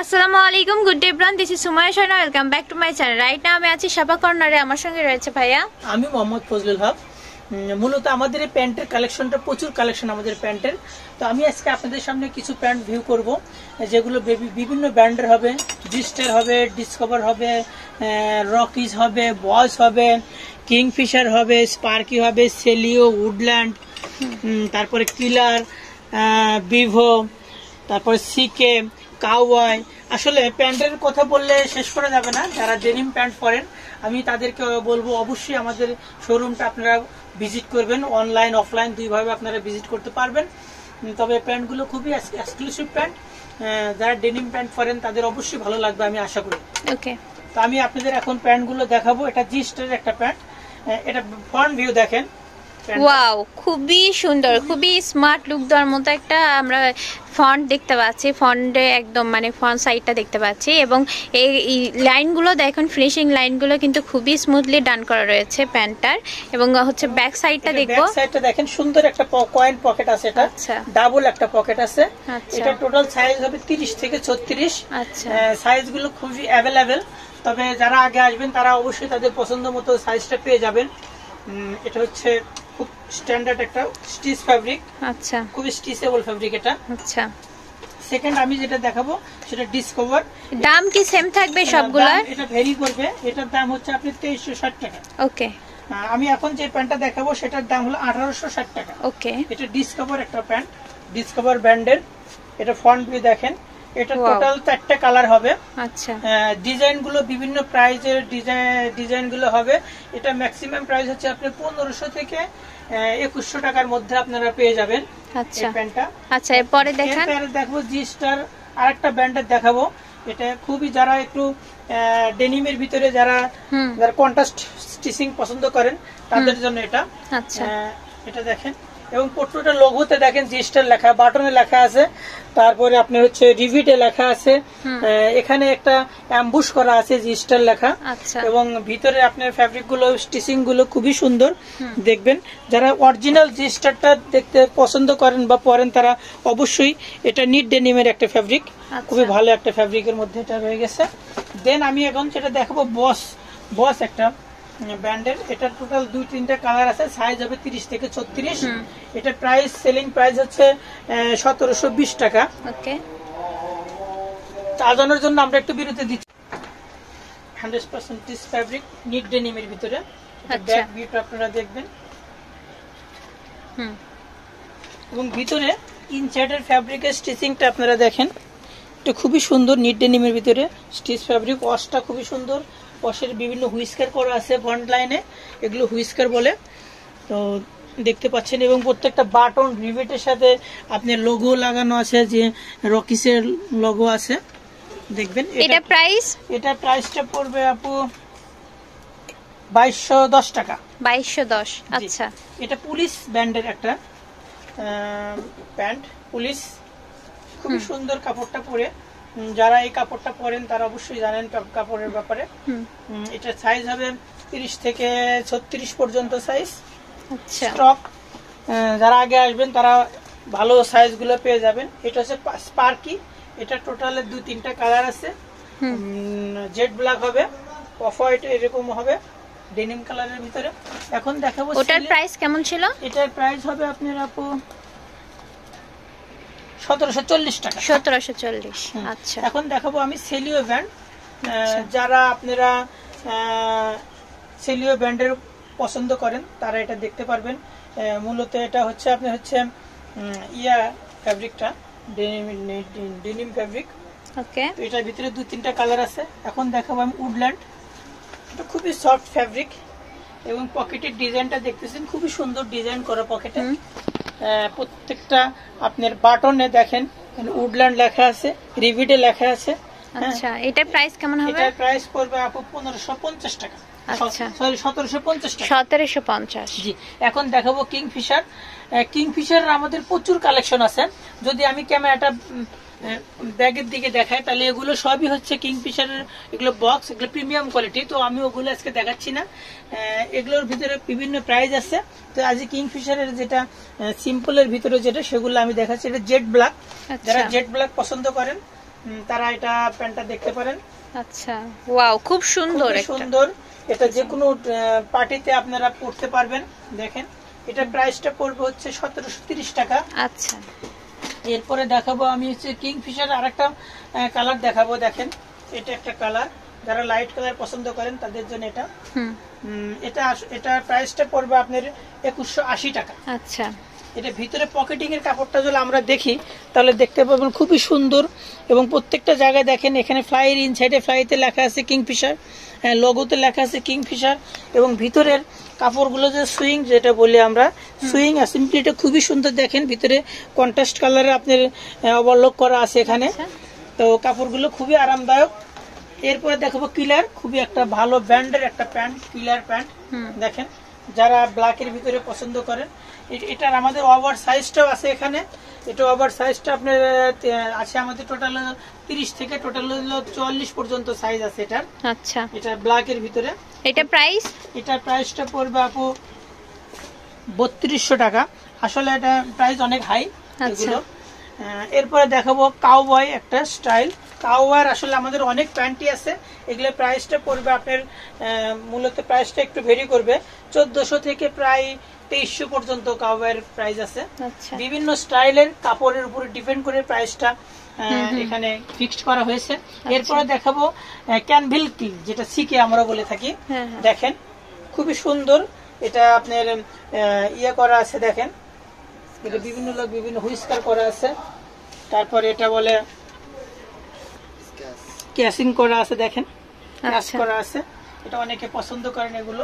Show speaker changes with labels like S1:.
S1: আসসালামু আলাইকুম, good day everyone, this is Sumaiya Shayna, welcome back to my channel. Right now আমি আছি শাপা কর্নারে, আমার সঙ্গে রয়েছে ভাইয়া।
S2: আমি মোহাম্মদ ফজলুল হক। মূলত আমাদের এই প্যান্টের কালেকশনটা প্রচুর কালেকশন আমাদের প্যান্টের। তো আমি আজকে আপনাদের সামনে কিছু প্যান্ট ভিউ করব, যেগুলো বিভিন্ন ব্র্যান্ডের হবে। জিস্টার হবে, ডিসকভার হবে, রকিজ হবে, বস হবে, কিংফিশার হবে, স্পার্কি হবে, সেলিও, উডল্যান্ড, তারপরে কিলার, বিভো, তারপরে সিকে, কাউবয়। আসলে প্যান্টের কথা বললে শেষ করা যাবে না। যারা ডেনিম প্যান্ট পরেন আমি তাদেরকে বলবো অবশ্যই আমাদের শোরুমটা আপনারা ভিজিট করবেন। অনলাইন অফলাইন দুইভাবে আপনারা ভিজিট করতে পারবেন। তবে প্যান্টগুলো খুবই এক্সক্লুসিভ প্যান্ট। যারা ডেনিম প্যান্ট পরেন তাদের অবশ্যই ভালো লাগবে আমি আশা করি।
S1: ওকে,
S2: তো আমি আপনাদের এখন প্যান্টগুলো দেখাবো। এটা জিস্টারের একটা প্যান্ট। এটা ফ্রন্ট ভিউ দেখেন।
S1: ওয়াও, খুবই সুন্দর, খুবই স্মার্ট লুক দেওয়ার মতো একটা আমরা ফন্ট দেখতে পাচ্ছি। ফন্টে একদম মানে ফন্ট সাইডটা দেখতে পাচ্ছি, এবং এই লাইনগুলো দেখুন, ফিনিশিং লাইনগুলো কিন্তু খুবই স্মুথলি ডান করা রয়েছে প্যান্টটার। এবং হচ্ছে ব্যাক সাইডটা দেখবো,
S2: ব্যাক সাইডটা দেখেন, সুন্দর একটা কয়েন পকেট আছে। এটা ডাবল একটা পকেট আছে। এটা টোটাল সাইজ হবে 30 থেকে 36। আচ্ছা, সাইজগুলো খুবই অ্যাভেলেবেল। তবে যারা আগে আসবেন তারা অবশ্যই তাদের পছন্দ মতো সাইজটা পেয়ে যাবেন। এটা হচ্ছে খুব স্ট্যান্ডার্ড একটা স্টিচ ফ্যাব্রিক। আচ্ছা, খুব স্টিচেবল ফ্যাব্রিক এটা। আচ্ছা, সেকেন্ড আমি যেটা দেখাবো সেটা ডিসকভার।
S1: দাম কি সেম থাকবে সবগুলোর?
S2: এটা ভেরি করবে। এটার দাম হচ্ছে আপনি 2360 টাকা। ওকে, আমি এখন যে প্যান্টটা দেখাবো সেটার দাম হলো 1860 টাকা। ওকে, এটা ডিসকভার একটা প্যান্ট, ডিসকভার ব্র্যান্ডের। এটা ফ্রন্ট ভিউ দেখেন। এটা টোটাল 4টা কালার হবে। আচ্ছা, ডিজাইন গুলো বিভিন্ন প্রাইজের ডিজাইন গুলো হবে। এটা ম্যাক্সিমাম প্রাইস হচ্ছে আপনি 1500 থেকে 2100 টাকার মধ্যে আপনারা পেয়ে যাবেন। আচ্ছা, প্যান্টটা। আচ্ছা, এরপরে দেখেন, দেখবো জি স্টার আরেকটা ব্র্যান্ডের দেখাবো। এটা খুবই যারা একটু ডেনিমের ভিতরে যারা কন্ট্রাস্ট স্টিচিং পছন্দ করেন তাদের জন্য এটা। আচ্ছা, এটা দেখেন, এবং প্রত্যেকটা লোগোতে দেখেন জিস্টার লেখা, বাটনে লেখা আছে, তারপরে আপনার হচ্ছে রিভিটে লেখা আছে, এখানে একটা অ্যাম্বুশ করা আছে জিস্টার লেখা। এবং ভিতরে আপনার ফ্যাব্রিক গুলো স্টিচিং গুলো খুবই সুন্দর দেখবেন। যারা অরিজিনাল জিস্টারটা দেখতে পছন্দ করেন বা পরেন তারা অবশ্যই, এটা নিট ডেনিমের একটা ফ্যাব্রিক, খুবই ভালো একটা ফ্যাব্রিকের মধ্যে এটা রয়ে গেছে। দেন আমি এখন যেটা দেখাবো বস একটা ব্র্যান্ডের। এটা টোটাল 2-3টা কালার আছে, সাইজ হবে 30 থেকে 36। এটা প্রাইস, সেলিং প্রাইস হচ্ছে 1720 টাকা। ওকে, সাজানোর জন্য আমরা একটু বিরতি দিচ্ছি। 100% টিস ফ্যাব্রিক, নিট ডেনিমের ভিতরে। ব্যাক ভিউটা আপনারা দেখবেন। এবং ভিতরে ইনসাইডের ফ্যাব্রিকের স্টিচিংটা আপনারা দেখেন, এটা খুবই সুন্দর। নিট ডেনিমের ভিতরে স্টিচ ফ্যাব্রিক, ওয়াশটা খুবই সুন্দর। ওয়াশের বিভিন্ন হুইস্কার করা আছে ফ্রন্ট লাইনে, এগুলো হুইস্কার বলে, তো দেখতে পাচ্ছেন। এবং প্রত্যেকটা বাটন রিভেটের সাথে আপনার লোগো লাগানো আছে, যে রকিসের লোগো আছে দেখবেন। এটা প্রাইসটা পড়বে আপু 2210 টাকা। 2210। আচ্ছা, এটা পুলিশ ব্র্যান্ডের একটা প্যান্ট, পুলিশ, খুবই সুন্দর কাপড়টা পরে। যারা এই কাপড়টা পরেন তারা অবশ্যই জানেন কাপড়ের ব্যাপারে। এটা সাইজ হবে 30 থেকে 36 পর্যন্ত সাইজ। স্টক, যারা আগে আসবেন তারা ভালো সাইজ গুলো পেয়ে যাবেন। এটা হচ্ছে স্পার্কি। এটা টোটালে 2-3টা কালার আছে। জেড ব্ল্যাক হবে, অফ হোয়াইট এরকম হবে, ডেনিম কালারের ভিতরে। এখন দেখাবো ওটার প্রাইস কেমন ছিল। এটার প্রাইস হবে আপনার আপু 1740 টাকা। 1740। আচ্ছা, এখন দেখাবো আমি সেলিও ব্র্যান্ড। যারা আপনারা সেলিও ব্র্যান্ডের পছন্দ করেন তারা এটা দেখতে পারবেন। মূলত এটা হচ্ছে আপনার হচ্ছে ফ্যাব্রিকটা ডেনিম ফ্যাব্রিক। ওকে, তো এটার ভিতরে 2-3টা কালার আছে। এখন দেখাবো আমি উডল্যান্ড। এটা খুবই সফট ফ্যাব্রিক, এবং পকেটের ডিজাইনটা দেখতেছেন, খুবই সুন্দর ডিজাইন করা পকেটে। প্রত্যেকটা আপনার বাটনে দেখেন উডল্যান্ড লেখা আছে, রিভিটে লেখা আছে। আচ্ছা, এটার প্রাইস কেমন হবে? এটার প্রাইস পড়বে আপু 1550 টাকা। আচ্ছা, সরি 1750 টাকা। 1750। জি, এখন দেখাবো কিংফিশার। কিংফিশারের আমাদের প্রচুর কালেকশন আছে। যদি আমি ক্যামেরাটা ব্যাগের দিকে দেখাই তাহলে এগুলো সবই হচ্ছে কিংফিশারের, এগুলো বক্স, এগুলো প্রিমিয়াম কোয়ালিটি। তো আমি ওগুলো আজকে দেখাচ্ছি না, এগুলোর ভিতরে বিভিন্ন প্রাইস আছে। তো আজ কিংফিশারের যেটা সিম্পলের ভিতরে যেটা, সেগুলো আমি দেখাচ্ছি। এটা জেড ব্ল্যাক, যারা জেড ব্ল্যাক পছন্দ করেন তারা এটা প্যান্টটা দেখতে পারেন।
S1: আচ্ছা, ওয়াও, খুব সুন্দর,
S2: সুন্দর। এটা যে কোনো পার্টিতে আপনারা পড়তে পারবেন। দেখেন এটা প্রাইসটা পড়বে হচ্ছে 1730 টাকা।
S1: আচ্ছা,
S2: এরপরে দেখাবো আমি হচ্ছে কিংফিশার আরেকটা কালার দেখাবো। দেখেন এটা একটা কালার, যারা লাইট কালার পছন্দ করেন তাদের জন্য এটা। এটা প্রাইসটা পড়বে আপনার 2180 টাকা।
S1: আচ্ছা,
S2: এটা ভিতরে পকেটিং এর কাপড়টা যদি আমরা দেখি তাহলে দেখতে পাবেন খুবই সুন্দর, এবং প্রত্যেকটা জায়গায় দেখেন এখানে ফ্লাইয়ের ইনসাইডে ফ্লাইতে লেখা আছে কিংফিশার, লোগোতে লেখা আছে কিংফিশার, এবং ভিতরের কাপড়গুলো যে সুইং যেটা বলি আমরা, সুইং অ্যাসেম্বলিটা খুবই সুন্দর। দেখেন ভিতরে কন্ট্রাস্ট কালারে আপনার ওভারলক করা আছে এখানে, তো কাপড়গুলো খুবই আরামদায়ক। এরপরে দেখাবো কিলার, খুবই একটা ভালো ব্র্যান্ডের একটা প্যান্ট, কিলার প্যান্ট। দেখেন যারা ব্ল্যাকের ভিতরে পছন্দ করেন, এটার আমাদের ওভার সাইজটাও আছে এখানে। এটা ওভার সাইজটা আপনার আছে আমাদের টোটাল 30 থেকে টোটাল 44 পর্যন্ত সাইজ আছে এটার।
S1: আচ্ছা,
S2: এটা ব্ল্যাকের ভিতরে।
S1: এটা প্রাইস,
S2: এটার প্রাইসটা পড়বে আপু 3200 টাকা। আসলে এটা প্রাইস অনেক হাই এগুলো। এরপরে দেখাবো কাউবয় একটা স্টাইল। কাউবয়ের আসলে আমাদের অনেক প্যান্টই আছে, এগুলো প্রাইসটা পড়বে আপনার মূলত প্রাইসটা একটু ভেরি করবে 1400 থেকে প্রায় 2300 পর্যন্ত কাউবয়ের প্রাইস আছে। বিভিন্ন স্টাইলের কাপড়ের উপরে ডিপেন্ড করে প্রাইসটা এখানে ফিক্সড করা হয়েছে। এরপরে দেখাবো ক্যানভিল কি, যেটা সিকে আমরা বলে থাকি। দেখেন খুবই সুন্দর, এটা আপনার ইয়ে করা আছে। দেখেন এটা বিভিন্ন লোক বিভিন্ন হুইস্কার করা আছে, তারপরে এটা বলে ক্যাসিং করা আছে। দেখেন ক্যাশ করা আছে, এটা অনেকে পছন্দ করেন এগুলো।